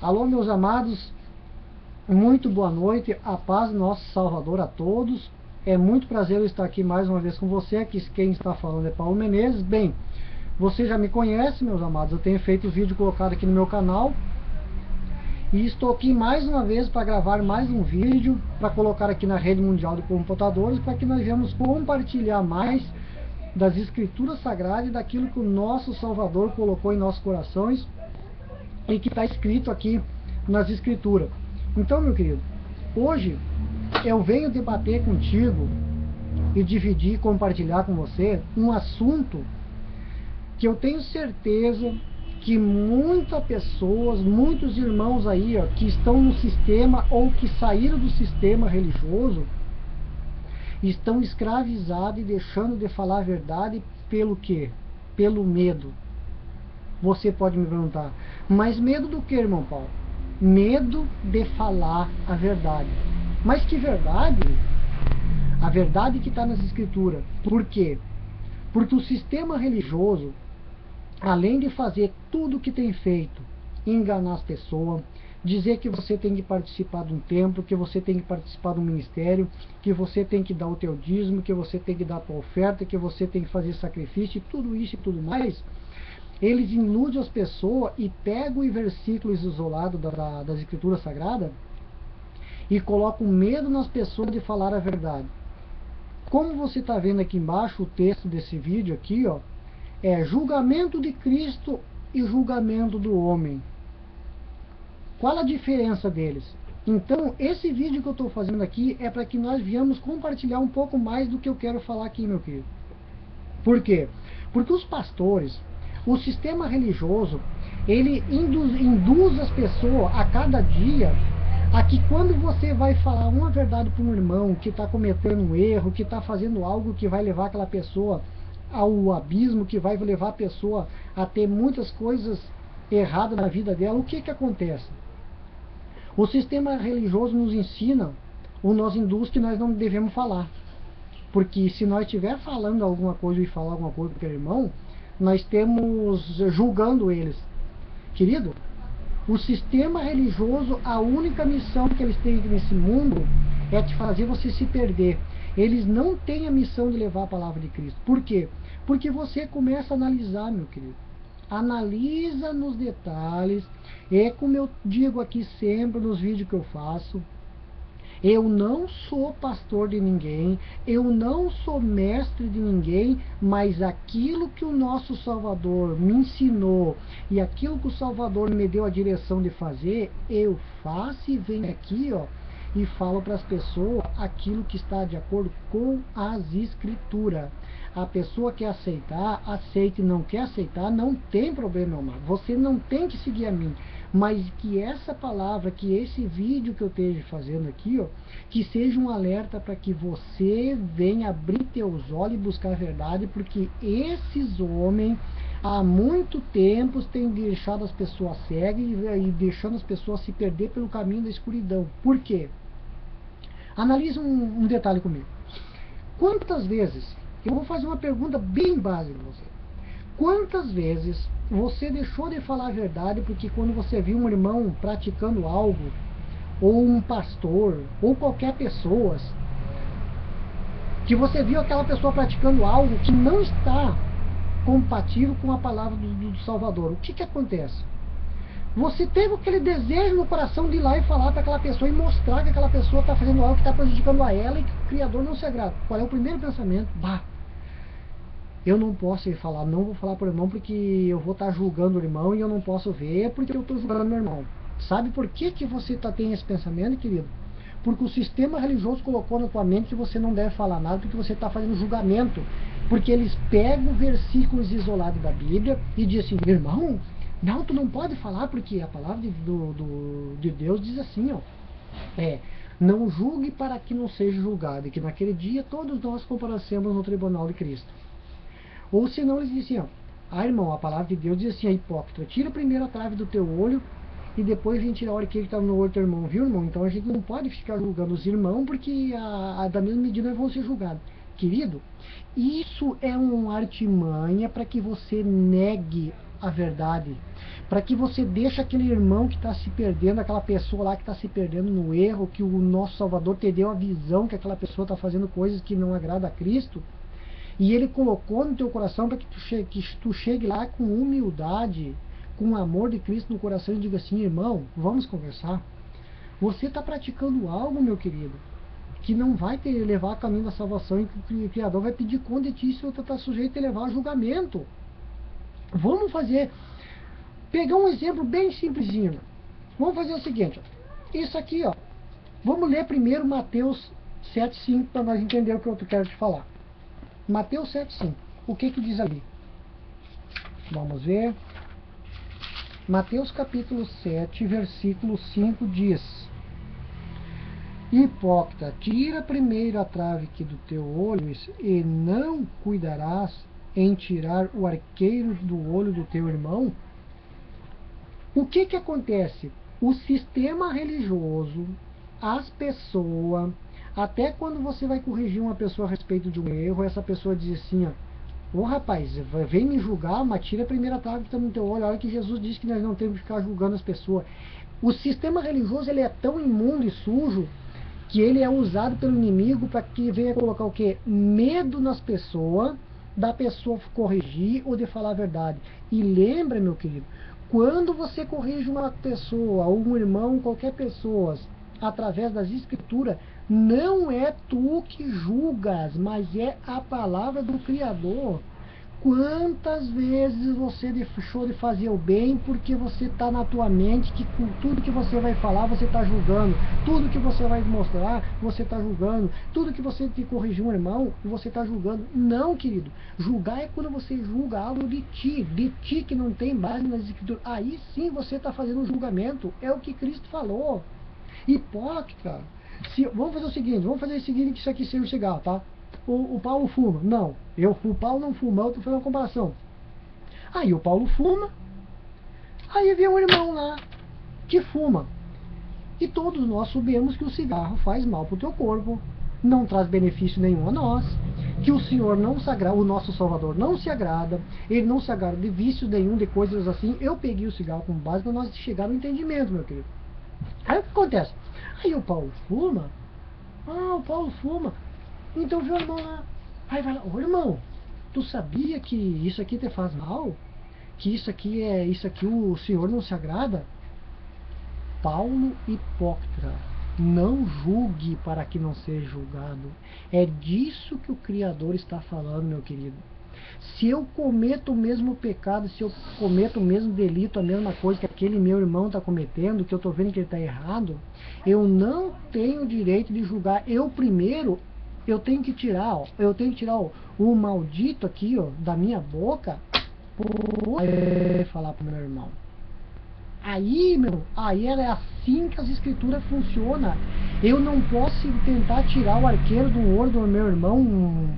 Alô, meus amados, muito boa noite, a paz do nosso Salvador a todos. É muito prazer estar aqui mais uma vez com você. Aqui quem está falando é Paulo Menezes. Bem, você já me conhece, meus amados, eu tenho feito vídeo colocado aqui no meu canal. E estou aqui mais uma vez para gravar mais um vídeo, para colocar aqui na rede mundial de computadores, para que nós venhamos compartilhar mais das escrituras sagradas e daquilo que o nosso Salvador colocou em nossos corações e que está escrito aqui nas escrituras. Então, meu querido, hoje eu venho debater contigo e dividir, compartilhar com você um assunto que eu tenho certeza que muitas pessoas, muitos irmãos aí, ó, que estão no sistema ou que saíram do sistema religioso, estão escravizados e deixando de falar a verdade pelo quê? Pelo medo. Você pode me perguntar, mas medo do que, irmão Paulo? Medo de falar a verdade. Mas que verdade? A verdade que está nas escrituras. Por quê? Porque o sistema religioso, além de fazer tudo o que tem feito, enganar as pessoas, dizer que você tem que participar de um templo, que você tem que participar de um ministério, que você tem que dar o teu dízimo, que você tem que dar a tua oferta, que você tem que fazer sacrifício, tudo isso e tudo mais, eles iludem as pessoas e pegam os versículos isolados das escrituras sagradas e colocam medo nas pessoas de falar a verdade. Como você está vendo aqui embaixo o texto desse vídeo aqui, ó, é julgamento de Cristo e julgamento do homem. Qual a diferença deles? Então, esse vídeo que eu estou fazendo aqui é para que nós viemos compartilhar um pouco mais do que eu quero falar aqui, meu querido. Por quê? Porque os pastores, o sistema religioso, ele induz as pessoas a cada dia a que quando você vai falar uma verdade para um irmão que está cometendo um erro, que está fazendo algo que vai levar aquela pessoa ao abismo, que vai levar a pessoa a ter muitas coisas erradas na vida dela, o que que acontece? O sistema religioso nos ensina, ou nos induz que nós não devemos falar. Porque se nós estiver falando alguma coisa e falar alguma coisa para o irmão, nós estamos julgando eles. Querido, o sistema religioso, a única missão que eles têm nesse mundo é de fazer você se perder. Eles não têm a missão de levar a palavra de Cristo. Por quê? Porque você começa a analisar, meu querido. Analisa nos detalhes. É como eu digo aqui sempre nos vídeos que eu faço. Eu não sou pastor de ninguém, eu não sou mestre de ninguém, mas aquilo que o nosso Salvador me ensinou e aquilo que o Salvador me deu a direção de fazer, eu faço e venho aqui, ó, e falo para as pessoas aquilo que está de acordo com as escrituras. A pessoa quer aceitar, aceita, e não quer aceitar, não tem problema, meu amado. Você não tem que seguir a mim, mas que essa palavra, que esse vídeo que eu esteja fazendo aqui, ó, que seja um alerta para que você venha abrir teus olhos e buscar a verdade, porque esses homens há muito tempo têm deixado as pessoas cegas e deixando as pessoas se perder pelo caminho da escuridão. Por quê? Analise um detalhe comigo. Quantas vezes, eu vou fazer uma pergunta bem básica para você. Quantas vezes você deixou de falar a verdade porque quando você viu um irmão praticando algo, ou um pastor, ou qualquer pessoa, que você viu aquela pessoa praticando algo que não está compatível com a palavra do Salvador, o que que acontece? Você teve aquele desejo no coração de ir lá e falar para aquela pessoa e mostrar que aquela pessoa está fazendo algo que está prejudicando a ela e que o Criador não se agrada. Qual é o primeiro pensamento? Bah, eu não posso ir falar, não vou falar para o irmão porque eu vou estar julgando o irmão e eu não posso ver porque eu estou julgando meu irmão. Sabe por que que você tem esse pensamento, querido? Porque o sistema religioso colocou na tua mente que você não deve falar nada porque você está fazendo julgamento. Porque eles pegam versículos isolados da Bíblia e dizem assim, irmão, não, tu não pode falar porque a palavra de Deus diz assim, ó, não julgue para que não seja julgado, e que naquele dia todos nós comparecemos no tribunal de Cristo. Ou senão eles dizem, ó, irmão, a palavra de Deus diz assim, hipócrita, tira primeiro a trave do teu olho e depois vem tirar o olho que está no outro irmão, viu, irmão? Então a gente não pode ficar julgando os irmãos porque da mesma medida vão ser julgados. Querido, isso é uma artimanha para que você negue a verdade, para que você deixe aquele irmão que está se perdendo, aquela pessoa lá que está se perdendo no erro, que o nosso Salvador te deu a visão que aquela pessoa está fazendo coisas que não agrada a Cristo, e Ele colocou no teu coração para que tu chegue lá com humildade, com o amor de Cristo no coração e diga assim: irmão, vamos conversar. Você está praticando algo, meu querido, que não vai te levar a caminho da salvação, e que o Criador vai pedir conta de ti se você está sujeito a levar a julgamento. Vamos pegar um exemplo bem simplesinho. Vamos fazer o seguinte, ó. Isso aqui, ó. Vamos ler primeiro Mateus 7,5 para nós entender o que eu quero te falar. Mateus 7,5. O que diz ali? Vamos ver. Mateus capítulo 7, versículo 5 diz: hipócrita, tira primeiro a trave que do teu olho, e não cuidarás em tirar o arqueiro do olho do teu irmão? O que acontece? O sistema religioso, as pessoas, até quando você vai corrigir uma pessoa a respeito de um erro, essa pessoa diz assim, ó: ô rapaz, vem me julgar, mas tira a primeira trave que está no teu olho. Olha que Jesus disse que nós não temos que ficar julgando as pessoas. O sistema religioso, ele é tão imundo e sujo que ele é usado pelo inimigo para que venha colocar o quê? Medo nas pessoas, da pessoa corrigir ou de falar a verdade. E lembra, meu querido, quando você corrige uma pessoa, ou um irmão, qualquer pessoa, através das escrituras, não é tu que julgas, mas é a palavra do Criador. Quantas vezes você deixou de fazer o bem porque você está na tua mente que com tudo que você vai falar você está julgando, tudo que você vai mostrar você está julgando, tudo que você te corrigir um irmão você está julgando? Não, querido, julgar é quando você julga algo de ti que não tem base nas escrituras. Aí sim você está fazendo um julgamento. É o que Cristo falou. Hipócrita. Vamos fazer o seguinte, que isso aqui seja um cigarro, tá? O Paulo fuma. Não, o Paulo não fuma, eu estou fazendo uma comparação. Aí o Paulo fuma, aí vem um irmão lá que fuma. E todos nós sabemos que o cigarro faz mal para o teu corpo, não traz benefício nenhum a nós, que o Senhor não se agrada, o nosso Salvador não se agrada, ele não se agrada de vício nenhum, de coisas assim. Eu peguei o cigarro como base para nós chegar no entendimento, meu querido. Aí o que acontece? Aí o Paulo fuma. O Paulo fuma. Então viu o irmão lá. Aí vai lá: ô irmão, tu sabia que isso aqui te faz mal? Que isso aqui o Senhor não se agrada? Paulo, hipócrita, não julgue para que não seja julgado. É disso que o Criador está falando, meu querido. Se eu cometo o mesmo pecado, se eu cometo o mesmo delito, a mesma coisa que aquele meu irmão está cometendo, que eu estou vendo que ele está errado, eu não tenho direito de julgar. Eu primeiro, eu tenho que tirar o maldito aqui, ó, da minha boca, falar para o meu irmão. Aí é assim que as escrituras funcionam. Eu não posso tentar tirar o arqueiro do olho do meu irmão,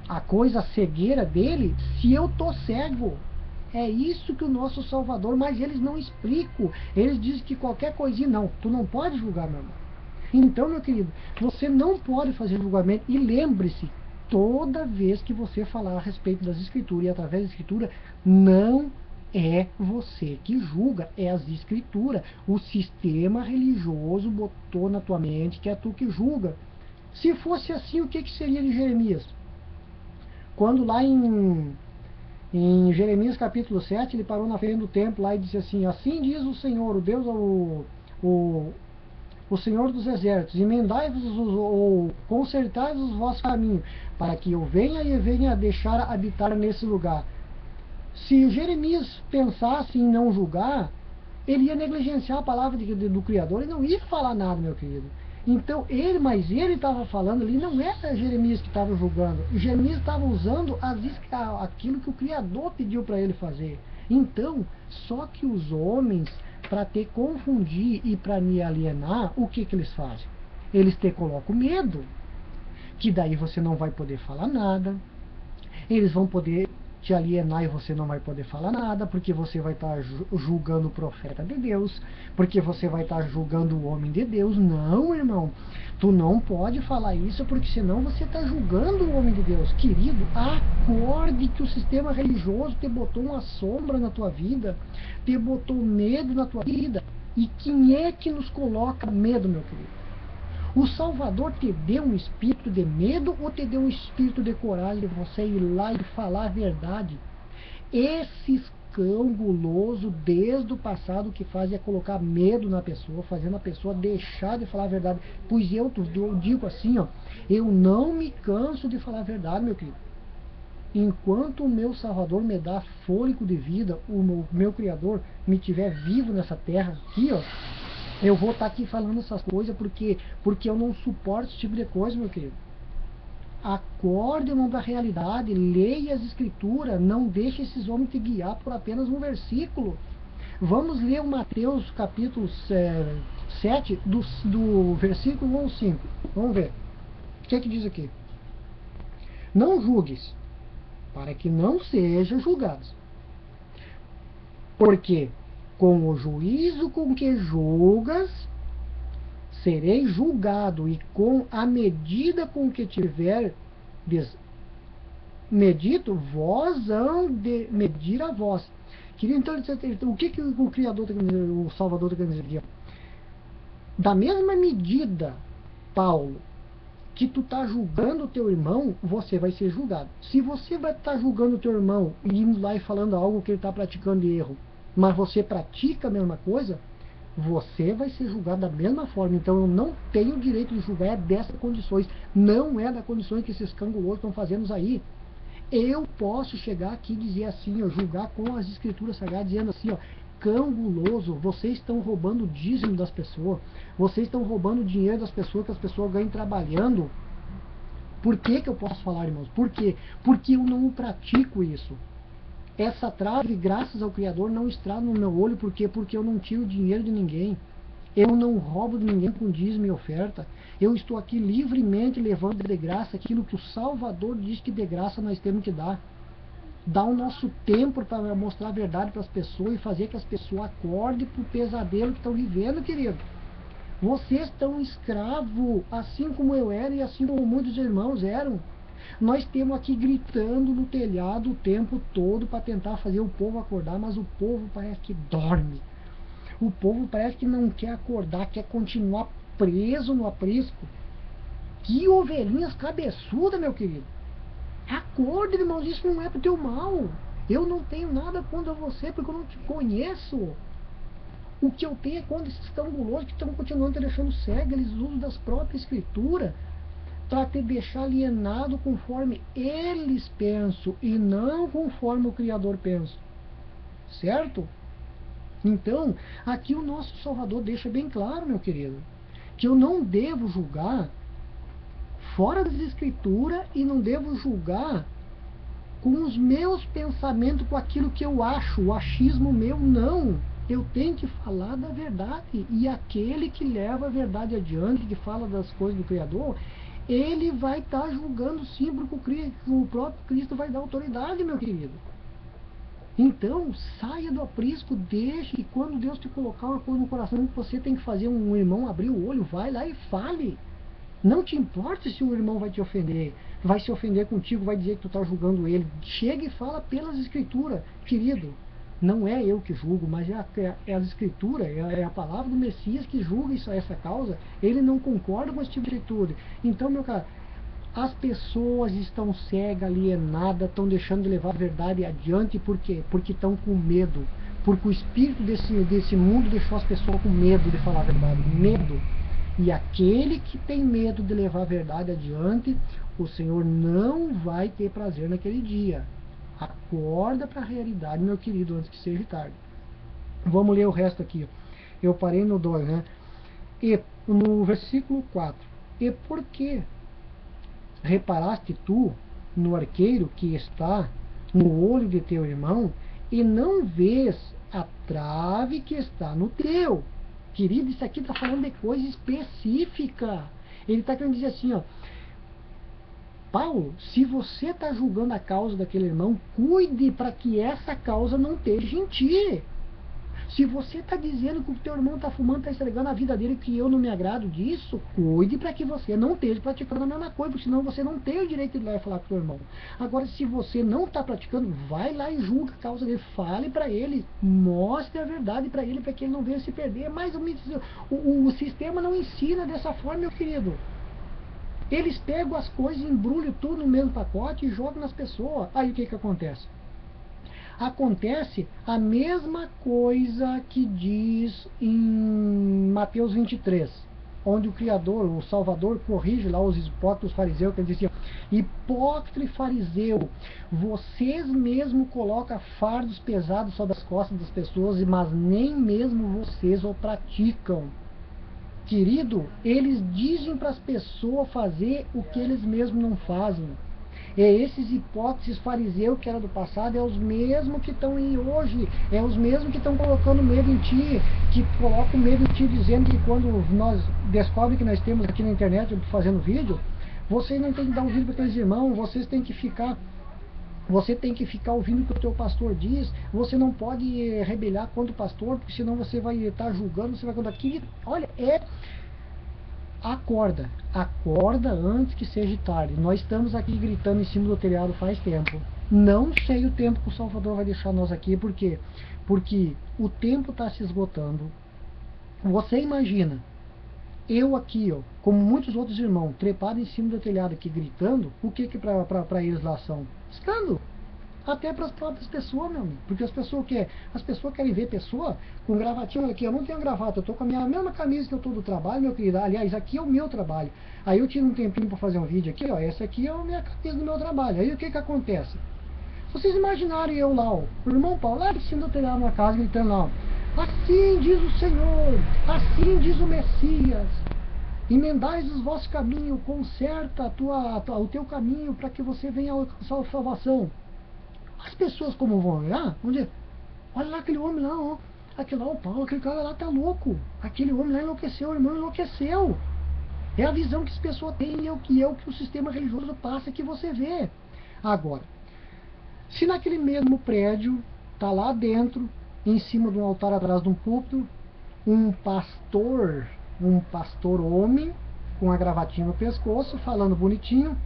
a cegueira dele, se eu tô cego. É isso que o nosso Salvador, mas eles não explicam. Eles dizem que qualquer coisinha, não, tu não pode julgar, meu irmão. Então, meu querido, você não pode fazer julgamento. E lembre-se, toda vez que você falar a respeito das escrituras e através da escritura, não é você que julga, é as escrituras. O sistema religioso botou na tua mente que é tu que julga. Se fosse assim, o que seria de Jeremias? Quando lá em Jeremias capítulo 7, ele parou na frente do templo lá e disse assim: assim diz o Senhor, o Deus, o Senhor dos exércitos, emendai-vos ou consertai os vossos caminhos, para que eu venha deixar habitar nesse lugar. Se Jeremias pensasse em não julgar, ele ia negligenciar a palavra do Criador e não ia falar nada, meu querido. Então ele estava falando ali, não era Jeremias que estava julgando. Jeremias estava usando aquilo que o Criador pediu para ele fazer. Então, só que os homens, para te confundir e para me alienar, o que eles fazem? Eles te colocam medo, que daí você não vai poder falar nada. Eles vão poder te alienar e você não vai poder falar nada, porque você vai estar julgando o profeta de Deus, porque você vai estar julgando o homem de Deus. Não, irmão, tu não pode falar isso, porque senão você está julgando o homem de Deus. Querido, acorde que o sistema religioso te botou uma sombra na tua vida, te botou medo na tua vida. E quem é que nos coloca medo, meu querido? O Salvador te deu um espírito de medo ou te deu um espírito de coragem de você ir lá e falar a verdade? Esse cão guloso desde o passado que faz é colocar medo na pessoa, fazendo a pessoa deixar de falar a verdade. Pois eu digo assim, ó, eu não me canso de falar a verdade, meu querido. Enquanto o meu Salvador me dá fôlego de vida, o meu Criador me tiver vivo nessa terra aqui, ó, eu vou estar aqui falando essas coisas porque eu não suporto esse tipo de coisa, meu querido. Acorde, irmão, da realidade, leia as escrituras, não deixe esses homens te guiar por apenas um versículo. Vamos ler o Mateus capítulo 7, do versículo 1 ao 5. Vamos ver. O que é que diz aqui? Não julgues, para que não sejam julgados. Porque com o juízo com que julgas, serei julgado, e com a medida com que tiver medido, vós hão de medir a vós. Querido, então, o que o Criador, o Salvador está querendo dizer? Da mesma medida, Paulo, que tu está julgando o teu irmão, você vai ser julgado. Se você vai estar julgando o teu irmão e indo lá e falando algo que ele está praticando de erro, mas você pratica a mesma coisa, você vai ser julgado da mesma forma. Então eu não tenho o direito de julgar dessas condições. Não é da condições que esses cangulosos estão fazendo aí. Eu posso chegar aqui e dizer assim, ó, julgar com as escrituras sagradas, dizendo assim, ó, canguloso, vocês estão roubando o dízimo das pessoas, vocês estão roubando o dinheiro das pessoas, que as pessoas ganham trabalhando. Por que eu posso falar, irmãos? Por quê? Porque eu não pratico isso. Essa trave, graças ao Criador, não está no meu olho. Por quê? Porque eu não tiro dinheiro de ninguém. Eu não roubo de ninguém com dízimo e oferta. Eu estou aqui livremente levando de graça aquilo que o Salvador diz que de graça nós temos que dar. Dar o nosso tempo para mostrar a verdade para as pessoas e fazer que as pessoas acordem para o pesadelo que estão vivendo, querido. Vocês estão escravos, assim como eu era e assim como muitos irmãos eram. Nós temos aqui gritando no telhado o tempo todo para tentar fazer o povo acordar, mas o povo parece que dorme. O povo parece que não quer acordar, quer continuar preso no aprisco. Que ovelhinhas cabeçudas, meu querido. Acorda, irmãos, isso não é pro teu mal. Eu não tenho nada contra você, porque eu não te conheço. O que eu tenho é contra esses cangulosos que estão continuando te deixando cego. Eles usam das próprias escrituras para te deixar alienado conforme eles pensam e não conforme o Criador pensa. Certo? Então, aqui o nosso Salvador deixa bem claro, meu querido, que eu não devo julgar fora das escrituras e não devo julgar com os meus pensamentos, com aquilo que eu acho, o achismo meu, não. Eu tenho que falar da verdade, e aquele que leva a verdade adiante, que fala das coisas do Criador, ele vai estar julgando sim, porque o próprio Cristo vai dar autoridade, meu querido. Então, saia do aprisco, deixe, e quando Deus te colocar uma coisa no coração que você tem que fazer um irmão abrir o olho, vai lá e fale. Não te importe se o irmão vai te ofender, vai se ofender contigo, vai dizer que tu está julgando ele. Chega e fala pelas escrituras. Querido, não é eu que julgo, mas é as escrituras, é a palavra do Messias que julga essa causa. Ele não concorda com esse tipo de atitude. Então, meu cara, as pessoas estão cegas, alienadas, estão deixando de levar a verdade adiante. Por quê? Porque estão com medo. Porque o espírito desse mundo deixou as pessoas com medo de falar a verdade. Medo. E aquele que tem medo de levar a verdade adiante, o Senhor não vai ter prazer naquele dia. Acorda para a realidade, meu querido, antes que seja tarde. Vamos ler o resto aqui. Eu parei no 2, né? E no versículo 4. E por que reparaste tu no arqueiro que está no olho de teu irmão, e não vês a trave que está no teu? Querido, isso aqui está falando de coisa específica. Ele está querendo dizer assim, ó, Paulo, se você está julgando a causa daquele irmão, cuide para que essa causa não esteja em ti. Se você está dizendo que o teu irmão está fumando, está estragando a vida dele, que eu não me agrado disso, cuide para que você não esteja praticando a mesma coisa, porque senão você não tem o direito de ir lá e falar com o teu irmão. Agora, se você não está praticando, vai lá e julga a causa dele, fale para ele, mostre a verdade para ele que ele não venha se perder. Mas o sistema não ensina dessa forma, meu querido. Eles pegam as coisas, embrulham tudo no mesmo pacote e jogam nas pessoas. Aí o que acontece? Acontece a mesma coisa que diz em Mateus 23, onde o Criador, o Salvador, corrige lá os hipócritas fariseus, que ele dizia: hipócrita e fariseu, vocês mesmo colocam fardos pesados sobre as costas das pessoas, mas nem mesmo vocês o praticam. Querido, eles dizem para as pessoas fazer o que eles mesmos não fazem. Esses hipócritas fariseus que eram do passado, é os mesmos que estão aí hoje, é os mesmos que estão colocando medo em ti, que colocam medo em ti, dizendo que quando nós descobrem que nós temos aqui na internet fazendo vídeo, vocês não tem que dar ouvido para aqueles irmãos, vocês têm que ficar... Você tem que ficar ouvindo o que o teu pastor diz. Você não pode rebeliar contra o pastor, porque senão você vai estar julgando, você vai contar aqui. Olha, acorda antes que seja tarde. Nós estamos aqui gritando em cima do telhado faz tempo. Não sei o tempo que o Salvador vai deixar nós aqui, porque o tempo está se esgotando. Você imagina, eu aqui, ó, como muitos outros irmãos, trepado em cima do telhado aqui gritando, o que para eles lá são? Escândalo. Até para as próprias pessoas, meu amigo. Porque as pessoas querem ver pessoa com gravatinha. Olha aqui, eu não tenho gravata, eu tô com a minha mesma camisa que eu tô do trabalho, meu querido. Aliás, aqui é o meu trabalho. Aí eu tiro um tempinho para fazer um vídeo aqui, ó. Essa aqui é a minha camisa do meu trabalho. Aí o que acontece? Vocês imaginarem eu lá, ó, o irmão Paulo, lá em cima do telhado na casa, gritando lá, ó: assim diz o Senhor, assim diz o Messias, emendais os vossos caminhos, conserta o teu caminho para que você venha alcançar a salvação. As pessoas como vão olhar, vão dizer: olha lá aquele homem lá, ó, aquele lá, o Paulo, aquele cara lá tá louco, aquele homem lá enlouqueceu, o irmão enlouqueceu. É a visão que as pessoas têm e é o que o sistema religioso passa que você vê. Agora, se naquele mesmo prédio, tá lá dentro, em cima de um altar atrás de um púlpito, um pastor homem, com a gravatinha no pescoço, falando bonitinho,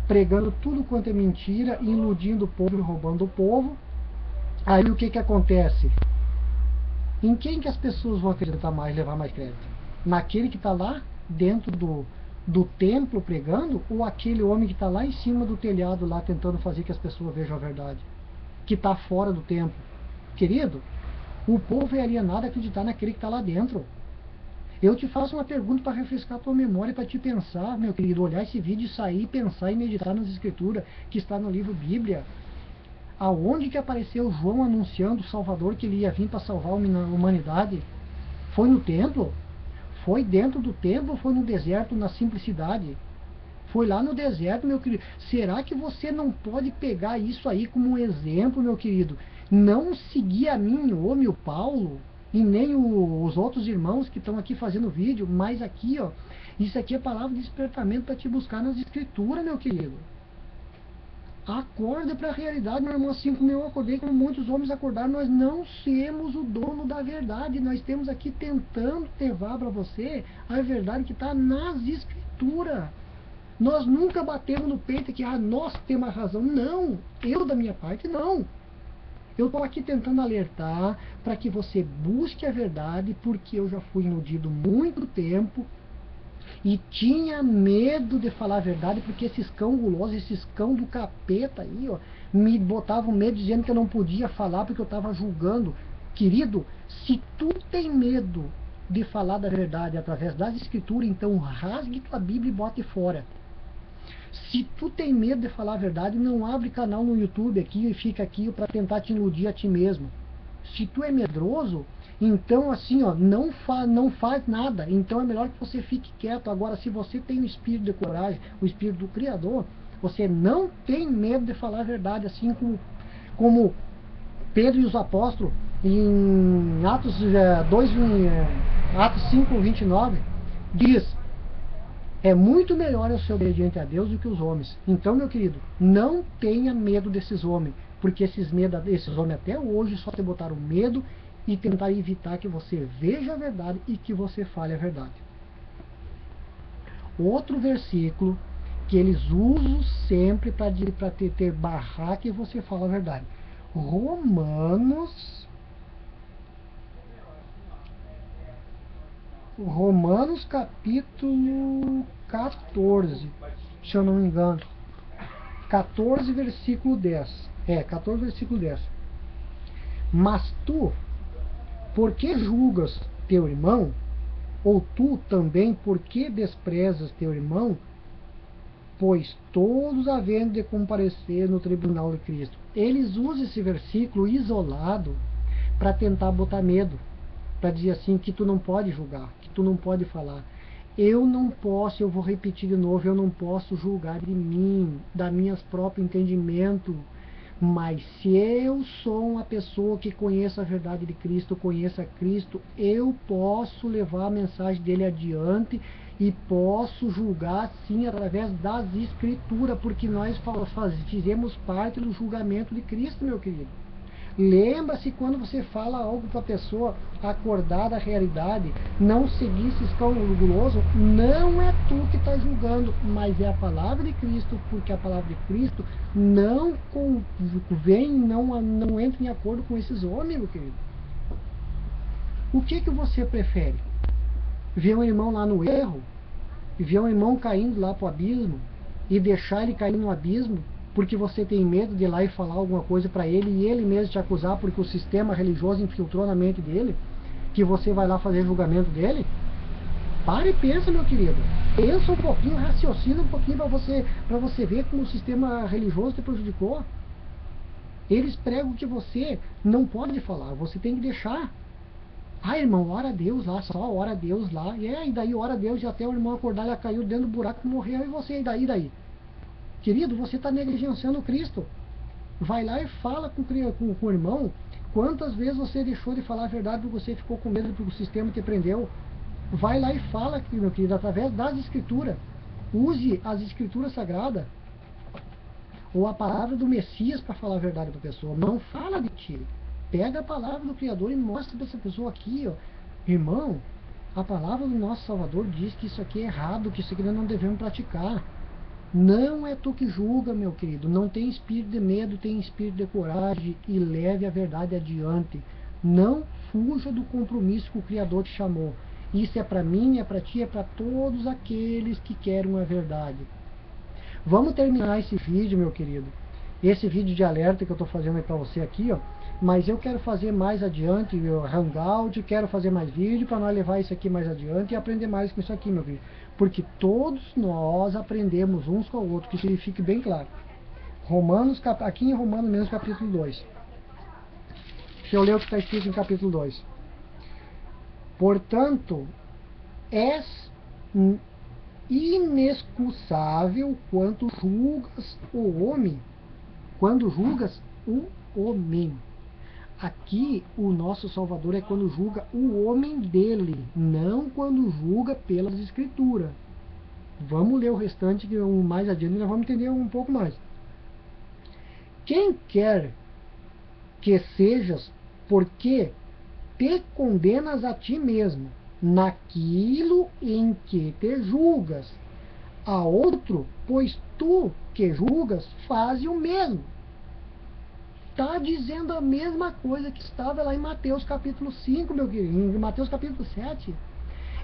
pregando tudo quanto é mentira, iludindo o povo e roubando o povo, aí o que acontece? Em quem que as pessoas vão acreditar mais, levar mais crédito? Naquele que está lá dentro do templo pregando, ou aquele homem que está lá em cima do telhado lá tentando fazer que as pessoas vejam a verdade, que está fora do templo? Querido, o povo é alienado a acreditar naquele que está lá dentro. Eu te faço uma pergunta para refrescar a tua memória, para te pensar, meu querido, olhar esse vídeo e sair, pensar e meditar nas escrituras que está no livro Bíblia. Aonde que apareceu João anunciando o Salvador, que ele ia vir para salvar a humanidade? Foi no templo? Foi dentro do templo ou foi no deserto, na simplicidade? Foi lá no deserto, meu querido. Será que você não pode pegar isso aí como um exemplo, meu querido? Não seguir a mim, ô meu Paulo, e nem os outros irmãos que estão aqui fazendo vídeo, mas aqui, ó, isso aqui é palavra de despertamento para te buscar nas escrituras, meu querido. Acorda para a realidade, meu irmão, assim como eu acordei, como muitos homens acordaram. Nós não somos o dono da verdade, nós temos aqui tentando levar para você a verdade que está nas escrituras. Nós nunca batemos no peito que nós temos a razão. Não, eu da minha parte não. Eu estou aqui tentando alertar para que você busque a verdade, porque eu já fui iludido muito tempo e tinha medo de falar a verdade, porque esses cão gulosos, esses cão do capeta aí, ó, me botavam medo, dizendo que eu não podia falar porque eu estava julgando. Querido, se tu tem medo de falar da verdade através das escrituras, então rasgue tua Bíblia e bote fora. Se tu tem medo de falar a verdade, não abre canal no YouTube aqui e fica aqui para tentar te iludir a ti mesmo. Se tu é medroso, então assim, ó, não faz nada. Então é melhor que você fique quieto. Agora, se você tem o espírito de coragem, o espírito do Criador, você não tem medo de falar a verdade, assim como Pedro e os apóstolos em Atos 5:29 diz: É muito melhor eu ser obediente a Deus do que os homens. Então, meu querido, não tenha medo desses homens, porque esses homens até hoje só te botaram medo e tentar evitar que você veja a verdade e que você fale a verdade. Outro versículo que eles usam sempre para ter barrar que você fala a verdade. Romanos capítulo 14, se eu não me engano. 14 versículo 10. 14 versículo 10. Mas tu, por que julgas teu irmão? Ou tu também, por que desprezas teu irmão? Pois todos havendo de comparecer no tribunal de Cristo. Eles usam esse versículo isolado para tentar botar medo, para dizer assim que tu não pode julgar, que tu não pode falar. Eu não posso, eu vou repetir de novo, eu não posso julgar de mim, da minhas próprios entendimentos. Mas se eu sou uma pessoa que conheço a verdade de Cristo, conheço a Cristo, eu posso levar a mensagem dele adiante e posso julgar sim através das Escrituras, porque nós fizemos parte do julgamento de Cristo, meu querido. Lembra-se quando você fala algo para a pessoa acordar da realidade, não seguir esse escândalo guloso, não é tu que está julgando, mas é a palavra de Cristo, porque a palavra de Cristo não convém, não entra em acordo com esses homens, meu querido. O que você prefere? Ver um irmão lá no erro, ver um irmão caindo lá para o abismo e deixar ele cair no abismo porque você tem medo de ir lá e falar alguma coisa para ele e ele mesmo te acusar porque o sistema religioso infiltrou na mente dele, que você vai lá fazer julgamento dele? Para e pensa, meu querido. Pensa um pouquinho, raciocina um pouquinho para você ver como o sistema religioso te prejudicou. Eles pregam que você não pode falar, você tem que deixar. Ah, irmão, ora a Deus lá, só ora a Deus lá. E daí ora a Deus e até o irmão acordar, ele caiu dentro do buraco e morreu. E você, e daí? Querido, você está negligenciando Cristo. Vai lá e fala com o irmão. Quantas vezes você deixou de falar a verdade porque você ficou com medo porque o sistema te prendeu? Vai lá e fala, meu querido, através das Escrituras. Use as Escrituras Sagradas ou a palavra do Messias para falar a verdade para a pessoa. Não fala de ti. Pega a palavra do Criador e mostra para essa pessoa aqui, ó. Irmão, a palavra do nosso Salvador diz que isso aqui é errado, que isso aqui nós não devemos praticar. Não é tu que julga, meu querido. Não tem espírito de medo, tem espírito de coragem e leve a verdade adiante. Não fuja do compromisso que o Criador te chamou. Isso é para mim, é para ti, é para todos aqueles que querem a verdade. Vamos terminar esse vídeo, meu querido. Esse vídeo de alerta que eu estou fazendo aí para você aqui, ó. Mas eu quero fazer mais adiante o Hangout, quero fazer mais vídeo para nós levar isso aqui mais adiante e aprender mais com isso aqui, meu filho. Porque todos nós aprendemos uns com o outro, que isso fique bem claro. Aqui em Romanos mesmo, capítulo 2. Deixa eu ler o que está escrito em capítulo 2. Portanto, és inexcusável quando julgas o homem. Quando julgas o homem. Aqui o nosso Salvador é quando julga o homem dele, não quando julga pelas Escrituras. Vamos ler o restante, que mais adiante nós vamos entender um pouco mais. Quem quer que sejas, porque te condenas a ti mesmo, naquilo em que te julgas. A outro, pois tu que julgas, faz o mesmo. Está dizendo a mesma coisa que estava lá em Mateus capítulo 5, meu querido, em Mateus capítulo 7.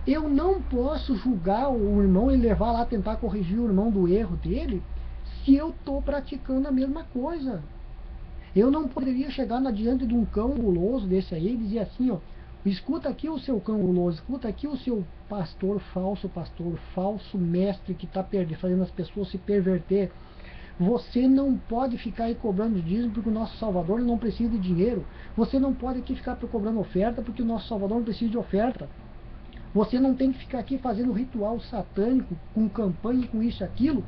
Eu não posso julgar o irmão e levar lá tentar corrigir o irmão do erro dele se eu estou praticando a mesma coisa. Eu não poderia chegar diante de um cão guloso desse aí e dizer assim, ó, escuta aqui o seu cão guloso, escuta aqui o seu pastor, falso mestre que está fazendo as pessoas se perverter. Você não pode ficar aí cobrando dízimo porque o nosso Salvador não precisa de dinheiro. Você não pode aqui ficar cobrando oferta porque o nosso Salvador não precisa de oferta. Você não tem que ficar aqui fazendo ritual satânico, com campanha, com isso e aquilo,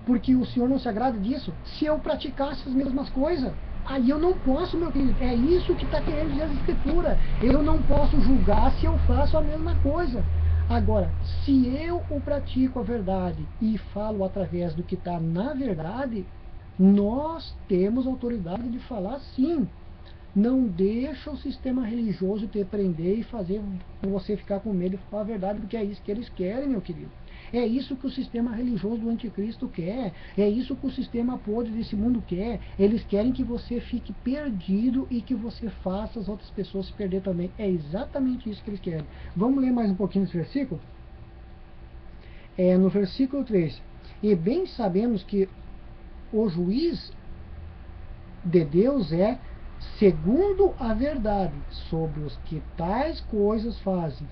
porque o Senhor não se agrada disso. Se eu praticasse as mesmas coisas, aí eu não posso, meu querido. É isso que está querendo dizer a Escritura. Eu não posso julgar se eu faço a mesma coisa. Agora, se eu o pratico a verdade e falo através do que está na verdade, nós temos autoridade de falar sim. Não deixa o sistema religioso te prender e fazer você ficar com medo de falar a verdade, porque é isso que eles querem, meu querido. É isso que o sistema religioso do anticristo quer. É isso que o sistema podre desse mundo quer. Eles querem que você fique perdido e que você faça as outras pessoas se perder também. É exatamente isso que eles querem. Vamos ler mais um pouquinho esse versículo? No versículo 3. E bem sabemos que o juiz de Deus é segundo a verdade sobre os que tais coisas fazem.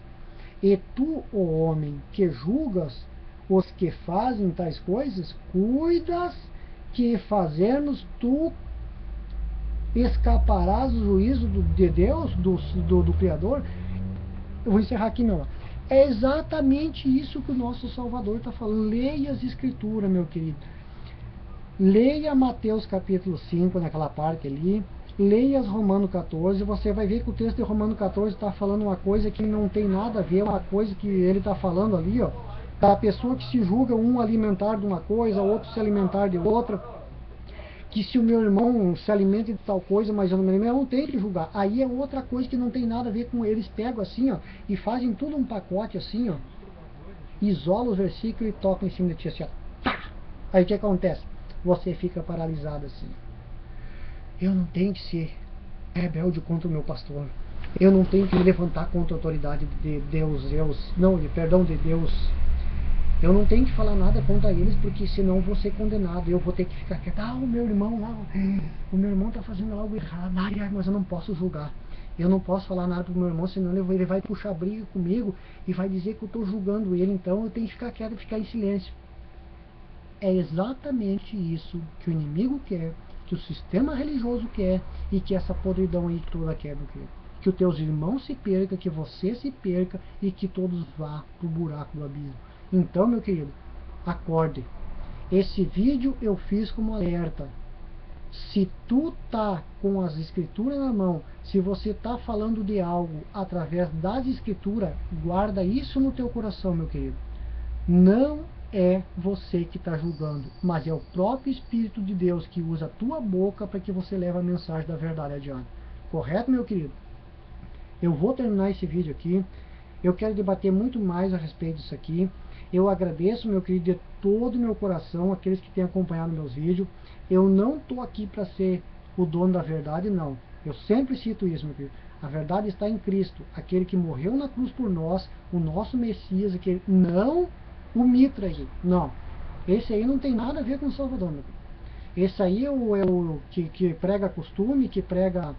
E tu, ó homem, que julgas os que fazem tais coisas, cuidas que fazermos tu escaparás do juízo de Deus, do Criador. Eu vou encerrar aqui, meu. É exatamente isso que o nosso Salvador está falando. Leia as Escrituras, meu querido. Leia Mateus capítulo 5, naquela parte ali. Leia Romanos 14, você vai ver que o texto de Romanos 14 está falando uma coisa que não tem nada a ver, uma coisa que ele está falando ali, ó, da pessoa que se julga um alimentar de uma coisa, outro se alimentar de outra, que se o meu irmão se alimenta de tal coisa, mas eu não tenho que julgar. Aí é outra coisa que não tem nada a ver com eles, pegam assim, ó, e fazem tudo um pacote assim, ó, isola os versículos e tocam em cima de ti assim, ó. Aí o que acontece? Você fica paralisado assim. Eu não tenho que ser rebelde contra o meu pastor. Eu não tenho que me levantar contra a autoridade de Deus, de Deus. Eu não tenho que falar nada contra eles, porque senão vou ser condenado. Eu vou ter que ficar quieto. O meu irmão lá, o meu irmão está fazendo algo errado, mas eu não posso julgar. Eu não posso falar nada pro meu irmão, senão ele vai puxar briga comigo e vai dizer que eu estou julgando ele. Então eu tenho que ficar quieto e ficar em silêncio. É exatamente isso que o inimigo quer, que o sistema religioso quer e que essa podridão aí toda quer, meu querido. Que os teus irmãos se percam, que você se perca e que todos vá pro buraco do abismo. Então, meu querido, acorde. Esse vídeo eu fiz como alerta. Se tu tá com as escrituras na mão, se você tá falando de algo através das escrituras, guarda isso no teu coração, meu querido. Não é você que está julgando, mas é o próprio Espírito de Deus que usa a tua boca para que você leve a mensagem da verdade adiante. Correto, meu querido? Eu vou terminar esse vídeo aqui. Eu quero debater muito mais a respeito disso aqui. Eu agradeço, meu querido, de todo o meu coração, aqueles que têm acompanhado meus vídeos. Eu não estou aqui para ser o dono da verdade, não. Eu sempre cito isso, meu querido. A verdade está em Cristo, aquele que morreu na cruz por nós, o nosso Messias, aquele não o Mitra aí, não. Esse aí não tem nada a ver com o Salvador, meu querido. Esse aí é o que prega costume, que prega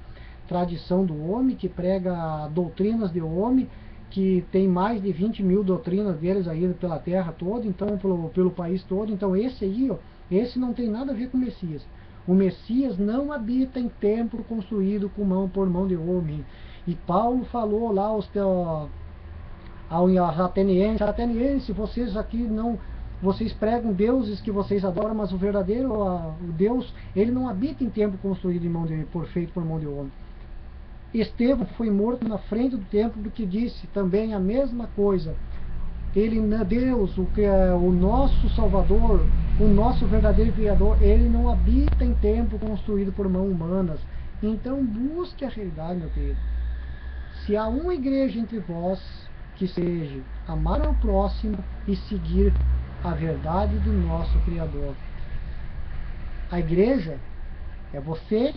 tradição do homem, que prega doutrinas do homem, que tem mais de 20 mil doutrinas deles aí pela terra toda, então pelo país todo. Então esse aí, ó, esse não tem nada a ver com o Messias. O Messias não habita em templo construído por mão de homem. E Paulo falou lá aos atenienses, vocês aqui não, vocês pregam deuses que vocês adoram, mas o verdadeiro o Deus, ele não habita em templo construído feito por mão de homem. Estevão foi morto na frente do templo, porque disse também a mesma coisa. Ele, Deus, o nosso Salvador, o nosso verdadeiro Criador, ele não habita em templo construído por mãos humanas. Então busque a realidade, meu querido. Se há uma igreja entre vós, que seja amar ao próximo e seguir a verdade do nosso Criador. A igreja é você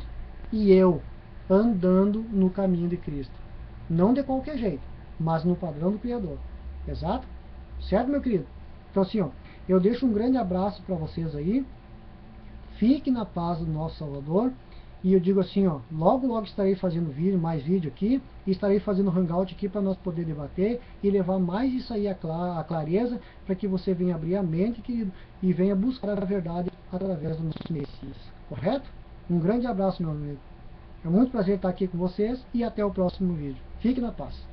e eu andando no caminho de Cristo. Não de qualquer jeito, mas no padrão do Criador. Exato? Certo, meu querido? Então assim, ó, eu deixo um grande abraço para vocês aí. Fique na paz do nosso Salvador. E eu digo assim, ó, logo logo estarei fazendo mais vídeo aqui, e estarei fazendo hangout aqui para nós poder debater e levar mais isso aí à clareza, para que você venha abrir a mente, querido, e venha buscar a verdade através do nosso Messias. Correto? Um grande abraço, meu amigo. É muito prazer estar aqui com vocês e até o próximo vídeo. Fique na paz.